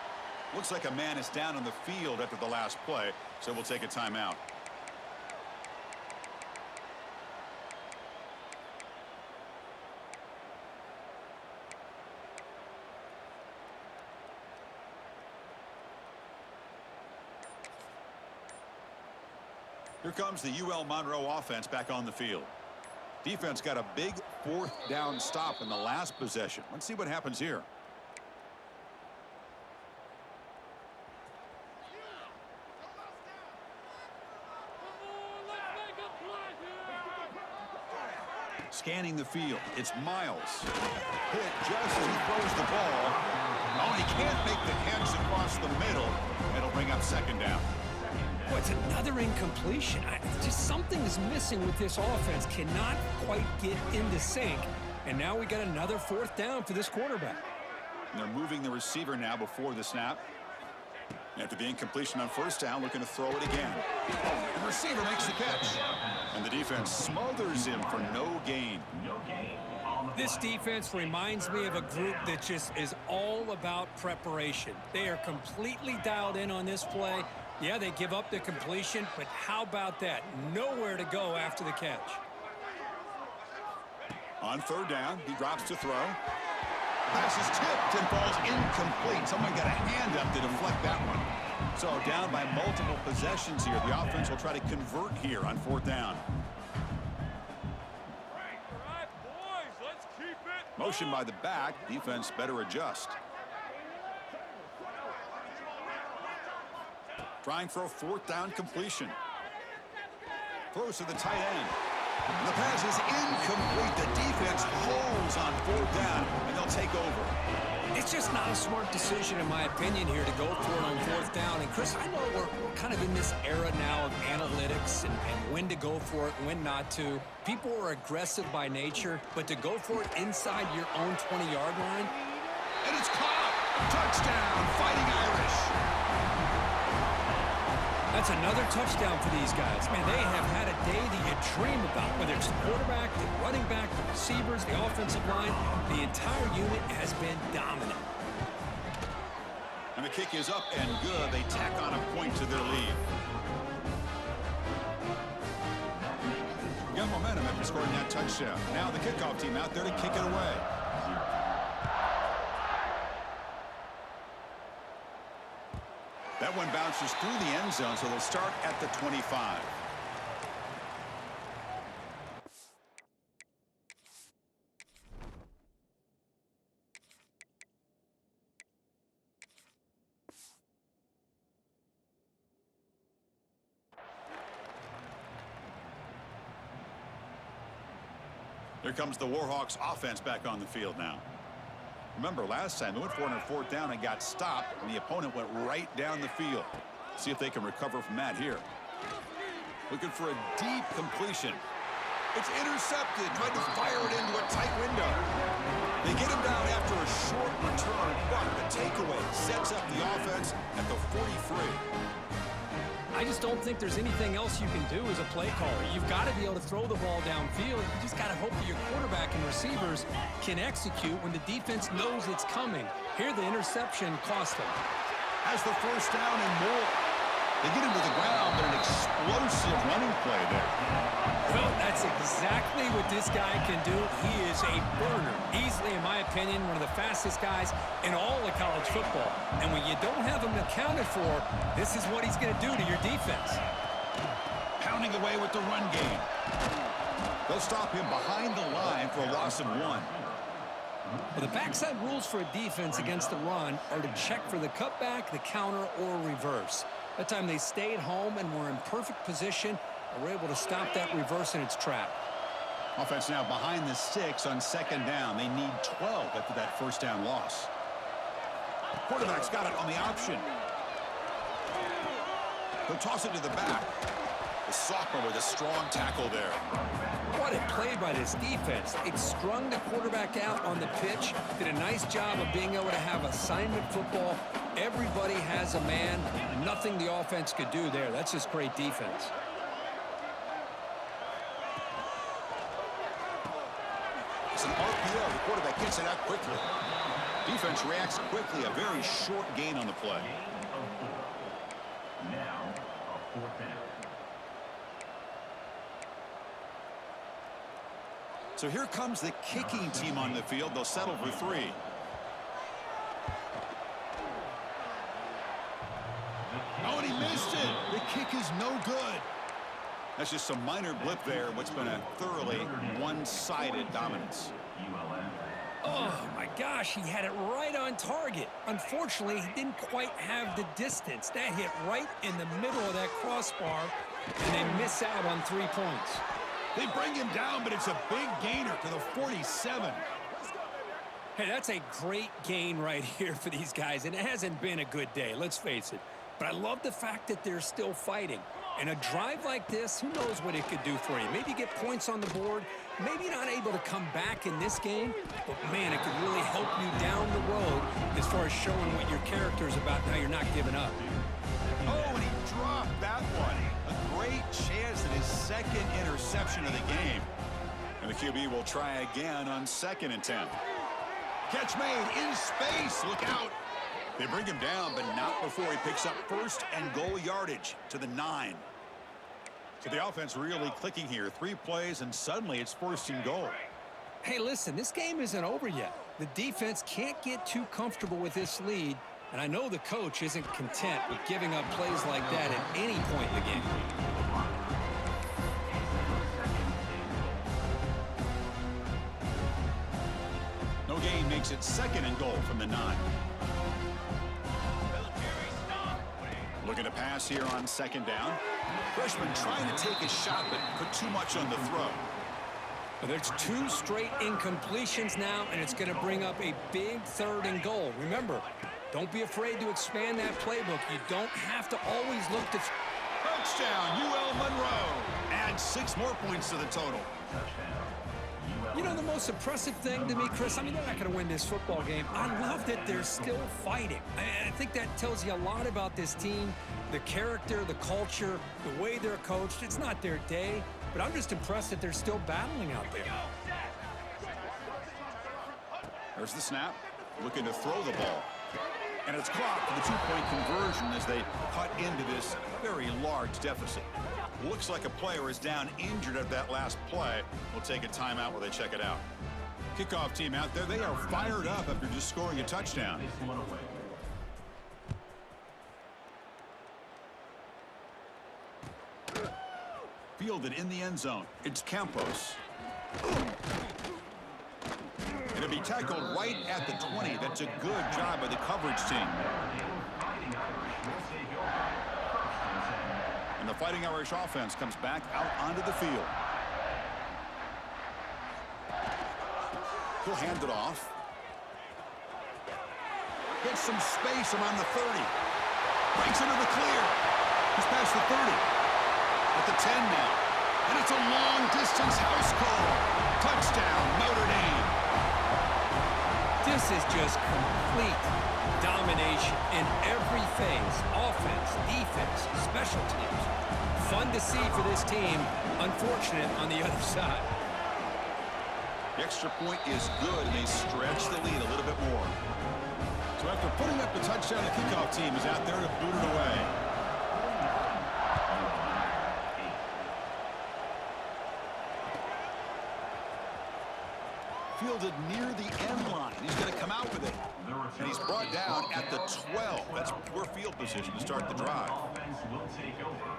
Looks like a man is down on the field after the last play, so we'll take a timeout. Here comes the UL Monroe offense back on the field. Defense got a big 4th down stop in the last possession. Let's see what happens here. Scanning the field. It's Miles. Hit just as he throws the ball. Oh, he can't make the catch across the middle. It'll bring up 2nd down. Boy, it's another incompletion. Just something is missing with this offense. Cannot quite get into sync. And now we got another 4th down for this quarterback. And they're moving the receiver now before the snap. After the incompletion on 1st down, looking to throw it again. And the receiver makes the catch. And the defense smothers him for no gain. This defense reminds me of a group that just is all about preparation. They are completely dialed in on this play. Yeah, they give up the completion, but how about that? Nowhere to go after the catch. On 3rd down, he drops to throw. Pass is tipped and falls incomplete. Someone got a hand up to deflect that one. So down by multiple possessions here. The offense will try to convert here on 4th down. Motion by the back. Defense better adjust. Trying for a 4th down completion. Throws to the tight end. The pass is incomplete. The defense holds on 4th down, and they'll take over. It's just not a smart decision, in my opinion, here to go for it on 4th down. And, Chris, I know we're kind of in this era now of analytics and when to go for it and when not to. People are aggressive by nature, but to go for it inside your own 20-yard line. And it's caught. Touchdown, Fighting Irish. That's another touchdown for these guys. Man, they have had a day that you dream about, whether it's the quarterback, the running back, the receivers, the offensive line. The entire unit has been dominant. And the kick is up and good. They tack on a point to their lead. Got momentum after scoring that touchdown. Now the kickoff team out there to kick it away. That one bounces through the end zone, so they'll start at the 25. Here comes the Warhawks offense back on the field now. Remember, last time they went for it on 4th down and got stopped, and the opponent went right down the field. See if they can recover from that here. Looking for a deep completion. It's intercepted. Tried to fire it into a tight window. They get him down after a short return, but the takeaway sets up the offense at the 43. I just don't think there's anything else you can do as a play caller. You've got to be able to throw the ball downfield. You just got to hope that your quarterback and receivers can execute when the defense knows it's coming. Here, the interception cost them. Has the 1st down and more. They get him to the ground, but an explosive running play there. Well, that's exactly what this guy can do. He is a burner. Easily, in my opinion, one of the fastest guys in all of college football. And when you don't have him accounted for, this is what he's going to do to your defense. Pounding away with the run game. They'll stop him behind the line for a loss of 1. Well, the backside rules for a defense against the run are to check for the cutback, the counter, or reverse. That time they stayed home and were in perfect position and were able to stop that reverse in its track. Offense now behind the 6 on 2nd down. They need 12 after that 1st down loss. Quarterback's got it on the option. He'll toss it to the back. The sophomore with a strong tackle there. What a play by this defense. It strung the quarterback out on the pitch, did a nice job of being able to have assignment football. Everybody has a man. Nothing the offense could do there. That's just great defense. It's an RPO. The quarterback gets it out quickly. Defense reacts quickly. A very short gain on the play. Now, a 4th down. So here comes the kicking team on the field. They'll settle for 3. Oh, and he missed it. The kick is no good. That's just a minor blip there. What's been a thoroughly one-sided dominance. Oh, my gosh, he had it right on target. Unfortunately, he didn't quite have the distance. That hit right in the middle of that crossbar, and they miss out on 3 points. They bring him down, but it's a big gainer to the 47. Hey, that's a great gain right here for these guys, and it hasn't been a good day, let's face it. But I love the fact that they're still fighting. And a drive like this, who knows what it could do for you. Maybe get points on the board, maybe not able to come back in this game, but man, it could really help you down the road as far as showing what your character is about now you're not giving up. Oh, and he dropped that one. A great chance at his 2nd interception of the game. And the QB will try again on 2nd and 10. Catch made in space. Look out. They bring him down, but not before he picks up 1st and goal yardage to the 9. So the offense really clicking here. 3 plays, and suddenly it's 1st and goal. Hey, listen, this game isn't over yet. The defense can't get too comfortable with this lead, and I know the coach isn't content with giving up plays like that at any point in the game. makes it 2nd and goal from the 9. Looking to pass here on 2nd down. Freshman trying to take a shot, but put too much on the throw. Well, there's 2 straight incompletions now, and it's going to bring up a big 3rd and goal. Remember, don't be afraid to expand that playbook. You don't have to always look to... Touchdown, UL Monroe. Add 6 more points to the total. You know, the most impressive thing to me, Chris, I mean, they're not going to win this football game. I love that they're still fighting. I think that tells you a lot about this team, the character, the culture, the way they're coached. It's not their day, but I'm just impressed that they're still battling out there. There's the snap. Looking to throw the ball. And it's caught for the 2-point conversion as they cut into this very large deficit. Looks like a player is down injured at that last play. We'll take a timeout while they check it out. Kickoff team out there. They are fired up after just scoring a touchdown. Fielded in the end zone. It's Campos. It'll be tackled right at the 20. That's a good job by the coverage team. And the Fighting Irish offense comes back out onto the field. He'll hand it off. Gets some space around the 30. Breaks into the clear. He's past the 30. At the 10 now. And it's a long-distance house call. Touchdown, Notre Dame. This is just complete domination in every phase. Offense, defense, special teams. Fun to see for this team. Unfortunate on the other side. The extra point is good, and they stretch the lead a little bit more. So after putting up the touchdown, the kickoff team is out there to boot it away. Fielded near the end line. He's going to come out with it. And he's brought down at the 12. That's poor field position to start the drive. Offense will take over.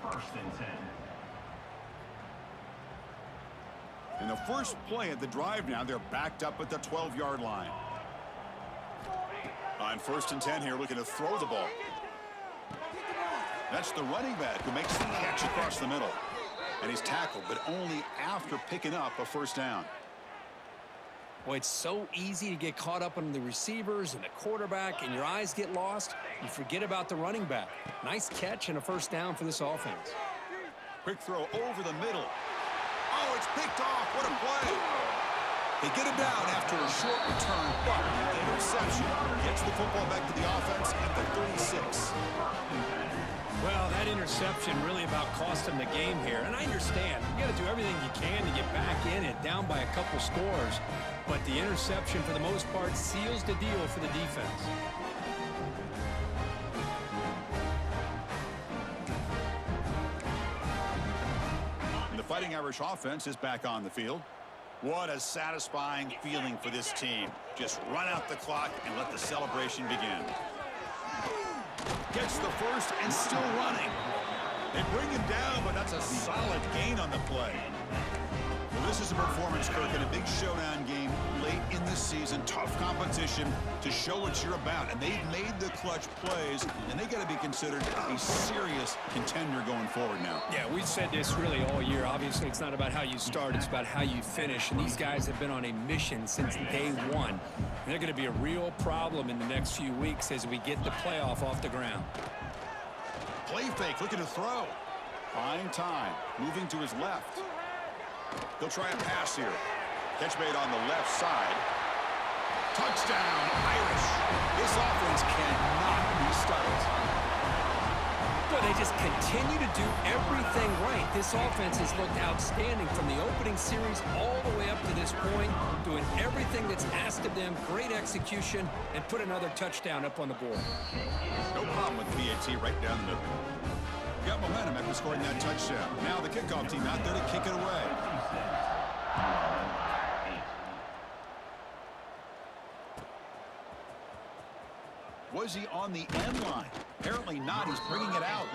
1st and 10. In the first play of the drive now, they're backed up at the 12-yard line. On 1st and 10 here, looking to throw the ball. That's the running back who makes the catch across the middle. And he's tackled, but only after picking up a 1st down. Boy, it's so easy to get caught up on the receivers and the quarterback, and your eyes get lost. You forget about the running back. Nice catch and a 1st down for this offense. Quick throw over the middle. Oh, it's picked off. What a play. They get it down after a short return, but the interception gets the football back to the offense at the 36. Well, that interception really about cost them the game here. And I understand. You got to do everything you can to get back in it, down by a couple scores. But the interception, for the most part, seals the deal for the defense. And the Fighting Irish offense is back on the field. What a satisfying feeling for this team. Just run out the clock and let the celebration begin. Gets the first and still running. They bring him down, but that's a solid gain on the play. Well, this is a performance, Kirk, in a big showdown game late in the season. Tough competition to show what you're about. And they've made the clutch plays, and they got to be considered a serious contender going forward now. Yeah, we've said this really all year. Obviously, it's not about how you start. It's about how you finish. And these guys have been on a mission since day one. And they're going to be a real problem in the next few weeks as we get the playoff off the ground. Play fake, looking to throw. Fine time, moving to his left. He'll try a pass here. Catch made on the left side. Touchdown, Irish. This offense cannot be stopped. Boy, they just continue to do everything right. This offense has looked outstanding from the opening series all the way up to this point, doing everything that's asked of them, great execution, and put another touchdown up on the board. No problem with BAT right down the middle. Got momentum after scoring that touchdown. Now the kickoff team out there to kick it away. Was he on the end line? Apparently not. He's bringing it out.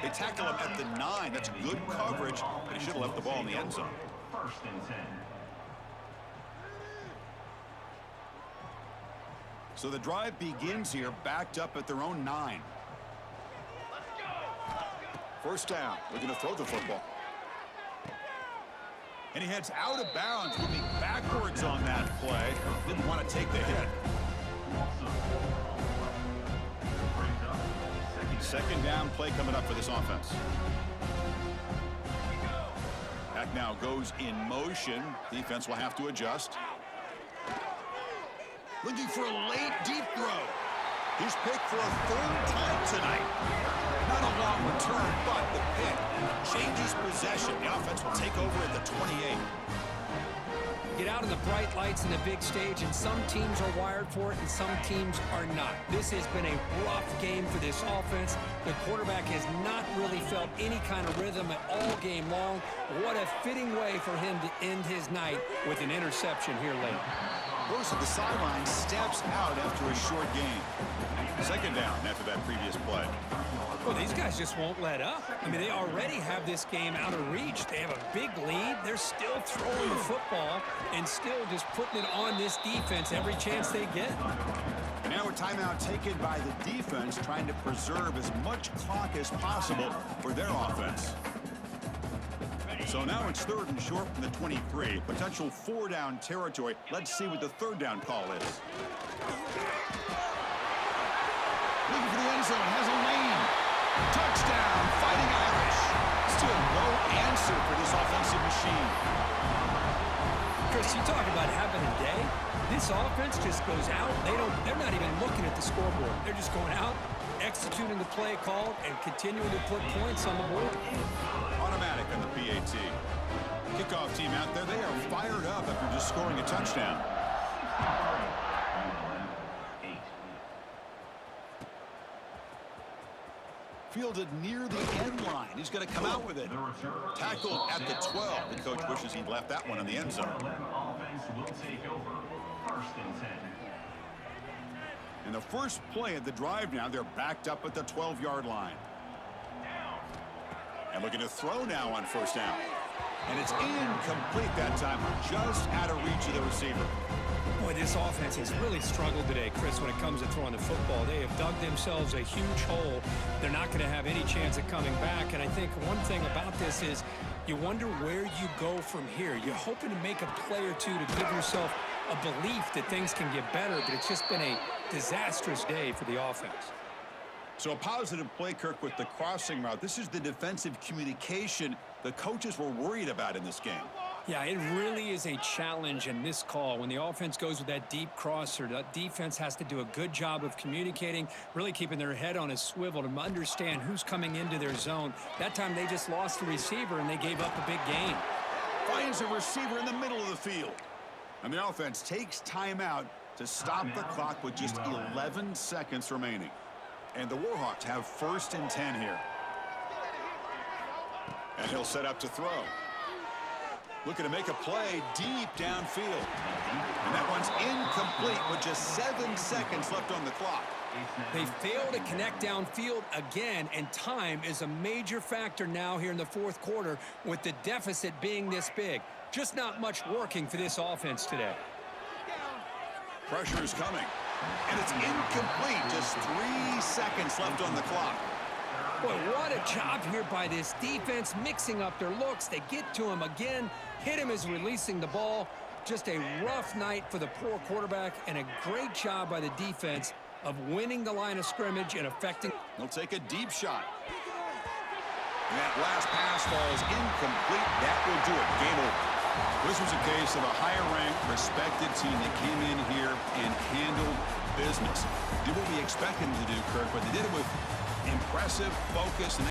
They tackle him at the 9. That's good coverage, but he should have left the ball in the end zone. 1st and 10. So the drive begins here, backed up at their own 9. First down. We're going to throw the football. And he heads out of bounds, moving backwards on that play. Didn't want to take the hit. Second down play coming up for this offense. Back now goes in motion. Defense will have to adjust. Looking for a late deep throw. He's picked for a third time tonight. Not a long return, but the pick changes possession. The offense will take over at the 28. Get out in the bright lights in the big stage, and some teams are wired for it and some teams are not. This has been a rough game for this offense. The quarterback has not really felt any kind of rhythm at all game long. What a fitting way for him to end his night with an interception here late. Goes to the sideline, steps out after a short gain. Second down after that previous play. Well, these guys just won't let up. I mean, they already have this game out of reach. They have a big lead. They're still throwing the football and still just putting it on this defense every chance they get. And now a timeout taken by the defense, trying to preserve as much clock as possible for their offense. So now it's third and short from the 23. Potential 4-down territory. Let's see what the third down call is. Looking for the end zone, has a lane. Touchdown, Fighting Irish. Still no answer for this offensive machine. Chris, you talk about having a day. This offense just goes out. They're not even looking at the scoreboard. They're just going out, executing the play called, and continuing to put points on the board. Automatic on the PAT. Kickoff team out there. They are fired up after just scoring a touchdown. Fielded near the end line. He's going to come out with it. Tackled at the 12. The coach wishes he'd left that one in the end zone. And the first play of the drive now, they're backed up at the 12-yard line. And looking to throw now on first down. And it's incomplete that time, just out of reach of the receiver. Boy, this offense has really struggled today, Chris, when it comes to throwing the football. They have dug themselves a huge hole. They're not going to have any chance of coming back. And I think one thing about this is you wonder where you go from here. You're hoping to make a play or two to give yourself a belief that things can get better, but it's just been a disastrous day for the offense. So a positive play, Kirk, with the crossing route. This is the defensive communication the coaches were worried about in this game. Yeah, it really is a challenge in this call. When the offense goes with that deep crosser, the defense has to do a good job of communicating, really keeping their head on a swivel to understand who's coming into their zone. That time they just lost the receiver and they gave up a big gain. Finds a receiver in the middle of the field. And the offense takes timeout to stop the clock with just 11 seconds remaining. And the Warhawks have first and 10 here. And he'll set up to throw. Looking to make a play deep downfield. And that one's incomplete with just 7 seconds left on the clock. They fail to connect downfield again, and time is a major factor now here in the fourth quarter with the deficit being this big. Just not much working for this offense today. Pressure is coming. And it's incomplete. Just 3 seconds left on the clock. Boy, what a job here by this defense, mixing up their looks. They get to him again, hit him as releasing the ball. Just a rough night for the poor quarterback, and a great job by the defense of winning the line of scrimmage and affecting. They'll take a deep shot. And that last pass falls incomplete. That will do it. Game over. This was a case of a higher-ranked, respected team that came in here and handled business. Did what we expected them to do, Kirk, but they did it with impressive focus. And